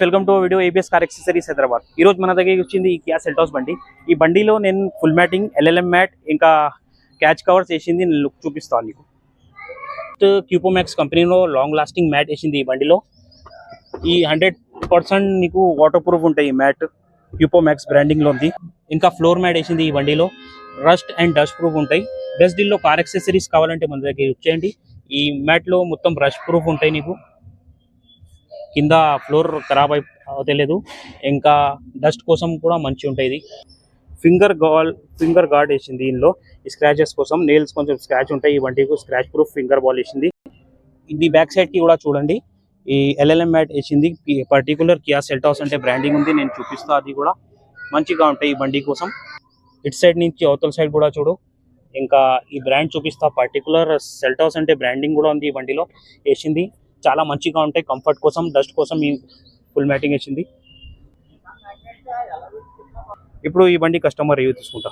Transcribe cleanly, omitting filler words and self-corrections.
Welcome to video ABS car accessories Hyderabad. ఈ రోజు మన దగ్గరికి వచ్చింది ఈ కియా సెల్టాస్ బండి. ఈ బండిలో నేను ఫుల్ మ్యాటింగ్, ఎల్ఎల్ఎం మ్యాట్, ఇంకా క్యాచ్ కవర్స్ వేసింది. నేను లుక్ చూపిస్తాను నీకు. క్యూపోమాక్స్ కంపెనీలో లాంగ్ లాస్టింగ్ మ్యాట్ వేసింది ఈ బండిలో. ఈ 100% నీకు వాటర్ ప్రూఫ్ ఉంటాయి. ఈ మ్యాట్ క్యూపోమాక్స్ బ్రాండింగ్లో ఉంది. ఇంకా ఫ్లోర్ మ్యాట్ వేసింది ఈ బండిలో. రస్ట్ అండ్ డస్ట్ ప్రూఫ్ ఉంటాయి. బెస్ట్ డీల్లో కార్ యాక్సెసరీస్ కావాలంటే మన దగ్గర వచ్చేయండి. ఈ మ్యాట్లో మొత్తం రష్ ప్రూఫ్ ఉంటాయి. నీకు కింద ఫ్లోర్ ఖరాబ్ అవుతలేదు. ఇంకా డస్ట్ కోసం కూడా మంచి ఉంటాయి. ఇది ఫింగర్ గార్డ్ వేసింది దీనిలో. ఈ స్క్రాచెస్ కోసం నెయిల్స్ కొంచెం స్క్రాచ్ ఉంటాయి. ఈ బండికి స్క్రాచ్ ప్రూఫ్ ఫింగర్ బాల్ వేసింది. ఇది బ్యాక్ సైడ్ కి కూడా చూడండి. ఈ ఎల్ఎల్ఎం మ్యాట్ వేసింది. పర్టికులర్ కియా సెల్టాస్ అంటే బ్రాండింగ్ ఉంది. నేను చూపిస్తా. అది కూడా మంచిగా ఉంటాయి ఈ బండి కోసం. ఇటు సైడ్ నుంచి అవతల సైడ్ కూడా చూడు. ఇంకా ఈ బ్రాండ్ చూపిస్తా. పర్టికులర్ సెల్టాస్ అంటే బ్రాండింగ్ కూడా ఉంది ఈ బండిలో వేసింది. చాలా మంచిగా ఉంటాయి. కంఫర్ట్ కోసం, డస్ట్ కోసం ఈ ఫుల్ మ్యాటింగ్ వేసింది. ఇప్పుడు ఈ బండి కస్టమర్ రివ్యూ తీసుకుంటా.